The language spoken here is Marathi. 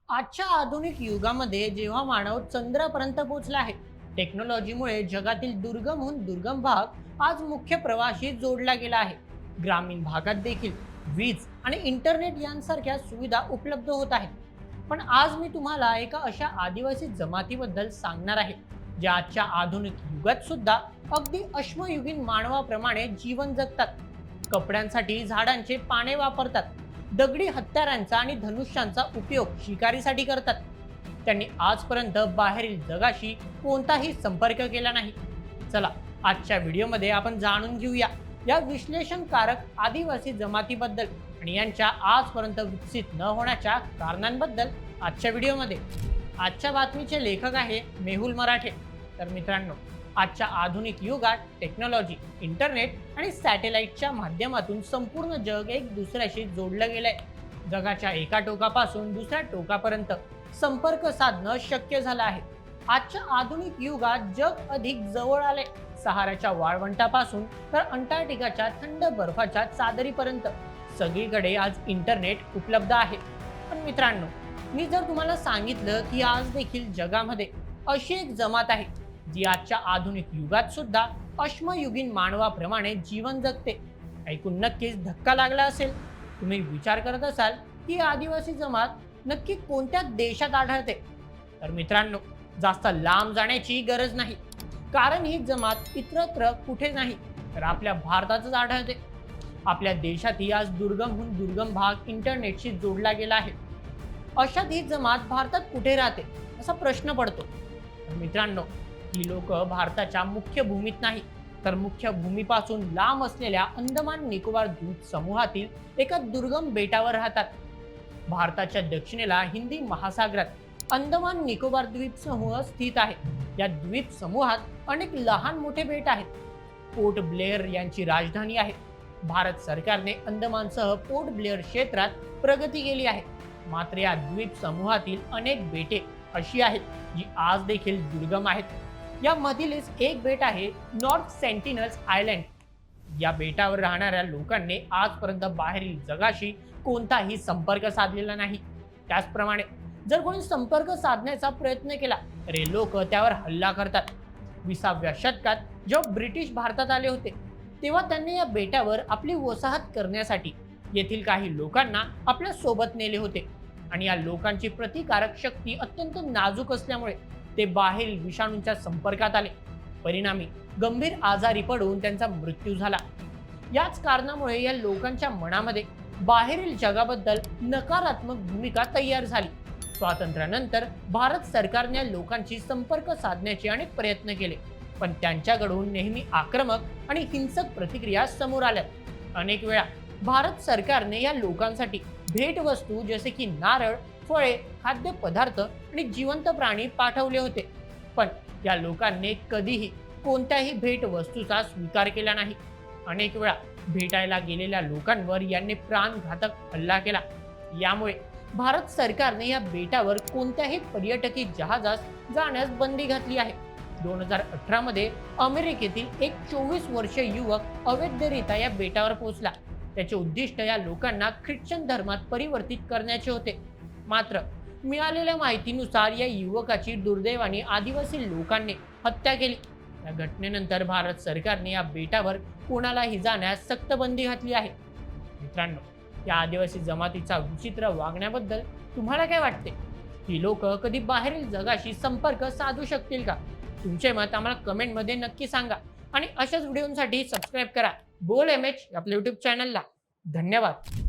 आजच्या आधुनिक युगामध्ये जेव्हा मानव चंद्रापर्यंत पोहोचला आहे, टेक्नॉलॉजीमुळे जगातील दुर्गमहून दुर्गम भाग आज मुख्य प्रवाशी जोडला गेला आहे. ग्रामीण भागात देखील वीज आणि इंटरनेट यांसारख्या सुविधा उपलब्ध होत आहेत. पण आज मी तुम्हाला एका अशा आदिवासी जमातीबद्दल सांगणार आहे, ज्या आजच्या आधुनिक युगात सुद्धा अगदी अश्मयुगीन मानवाप्रमाणे जीवन जगतात. कपड्यांसाठी झाडांचे पाने वापरतात, दगडी हत्यारांचा आणि धनुष्यांचा उपयोग शिकारीसाठी करतात. त्यांनी आजपर्यंत बाहेरील जगाशी कोणताही संपर्क केला नाही. चला, आजच्या व्हिडिओमध्ये आपण जाणून घेऊया या विश्लेषणकारक आदिवासी जमातीबद्दल आणि यांच्या आजपर्यंत विकसित न होण्याच्या कारणांबद्दल. आजच्या व्हिडिओमध्ये आजच्या बातमीचे लेखक आहे मेहुल मराठे. तर मित्रांनो, आजच्या आधुनिक युगात टेक्नॉलॉजी, इंटरनेट आणि सॅटेलाइटच्या माध्यमातून संपूर्ण जग एक दुसऱ्याशी जोडलं गेलंय. जगाच्या एका टोकापासून दुसऱ्या टोकापर्यंत संपर्क साधणं शक्य झालं आहे. आजच्या आधुनिक युगात जग अधिक जवळ आले. सहाराच्या वाळवंटापासून तर अंटार्क्टिकाच्या थंड बर्फाच्या चादरीपर्यंत सगळीकडे आज इंटरनेट उपलब्ध आहे. पण मित्रांनो, मी जर तुम्हाला सांगितलं की आज देखील जगामध्ये अशी एक जमात आहे जी आजच्या आधुनिक युगात सुद्धा अश्मयुगीन मानवाप्रमाणे जीवन जगते, ऐकून नक्कीच धक्का लागला असेल. तुम्ही विचार करत असाल की आदिवासी जमात नक्की कोणत्या देशात आढळते. तर मित्रांनो, जास्त लांब जाण्याची गरज नाही, कारण ही जमात इतरत्र कुठे नाही तर आपल्या भारतातच आढळते. आपल्या देशातही आज दुर्गमहून दुर्गम भाग इंटरनेटशी जोडला गेला आहे. अशात ही जमात भारतात कुठे राहते असा प्रश्न पडतो. तर मित्रांनो, ही लोक भारताच्या मुख्य भूमीत नाही तर मुख्य भूमीपासून लांब असलेल्या अंदमान निकोबार द्वीप समूहातील एका दुर्गम बेटावर राहतात. भारताच्या दक्षिणेला हिंदी महासागरात अंदमान निकोबार द्वीप समूह स्थित आहे. या द्वीप समूहात अनेक लहान मोठे बेट आहेत. पोर्ट ब्लेअर यांची राजधानी आहे. भारत सरकारने अंदमानसह पोर्ट ब्लेअर क्षेत्रात प्रगती केली आहे. मात्र या द्वीप समूहातील अनेक बेटे अशी आहेत जी आज देखील दुर्गम आहेत. यामधीलच एक बेट आहे नॉर्थ सेंटिनल्स आयलँड. या बेटावर राहणाऱ्या लोकांनी आजपर्यंत बाहेरील जगाशी कोणताही संपर्क साधलेला नाही. त्याचप्रमाणे जर कोणी संपर्क साधण्याचा प्रयत्न केला तर हे लोक त्यावर हल्ला करतात. 20व्या शतकात जेव्हा ब्रिटिश भारतात आले होते, तेव्हा त्यांनी या बेटावर आपली वसाहत करण्यासाठी येथील काही लोकांना आपल्या सोबत नेले होते. आणि या लोकांची प्रतिकारक शक्ती अत्यंत नाजूक असल्यामुळे ते बाहेरील विषाणूंच्या संपर्कात आले. परिणामी गंभीर आजारी पडून त्यांचा मृत्यू झाला. याच कारणामुळे या लोकांच्या मनामध्ये बाहेरील जगाबद्दल नकारात्मक भूमिका तयार झाली. स्वातंत्र्यानंतर भारत सरकारने या लोकांशी संपर्क साधण्याचे अनेक प्रयत्न केले, पण त्यांच्याकडून नेहमी आक्रमक आणि हिंसक प्रतिक्रिया समोर आल्या. अनेक वेळा भारत सरकारने या लोकांसाठी भेटवस्तू जसे की नारळ, फळे, खाद्यपदार्थ आणि जिवंत प्राणी पाठवले होते, पण या लोकांनी कधीही कोणत्याही भेटवस्तूचा स्वीकार केला नाही. अनेक वेळा भेटायला गेलेल्या लोकांवर यांनी प्राणघातक हल्ला केला. यामुळे भारत सरकारने या बेटावर कोणत्याही पर्यटकी जहाजास जाण्यास बंदी घातली आहे. 2018 मध्ये अमेरिकेतील एक 24 वर्षीय युवक अवैधरित्या या बेटावर पोहोचला. त्याचे उद्दिष्ट या लोकांना ख्रिश्चन धर्मात परिवर्तित करण्याचे होते. मात्र मिळालेल्या माहितीनुसार या युवकाची दुर्दैवाने आदिवासी लोकांनी हत्या केली. या घटनेनंतर भारत सरकारने या बेटावर कोणालाही जाण्यास सक्त बंदी घातली आहे. मित्रांनो, या आदिवासी जमातीचा विचित्र वागण्याबद्दल तुम्हाला काय वाटते? ही लोक कधी बाहेरील जगाशी संपर्क साधू शकतील का? तुमचे मत आम्हाला कमेंटमध्ये नक्की सांगा आणि अशाच व्हिडिओसाठी सबस्क्राईब करा बोल MH आपल्या YouTube चॅनलला. धन्यवाद.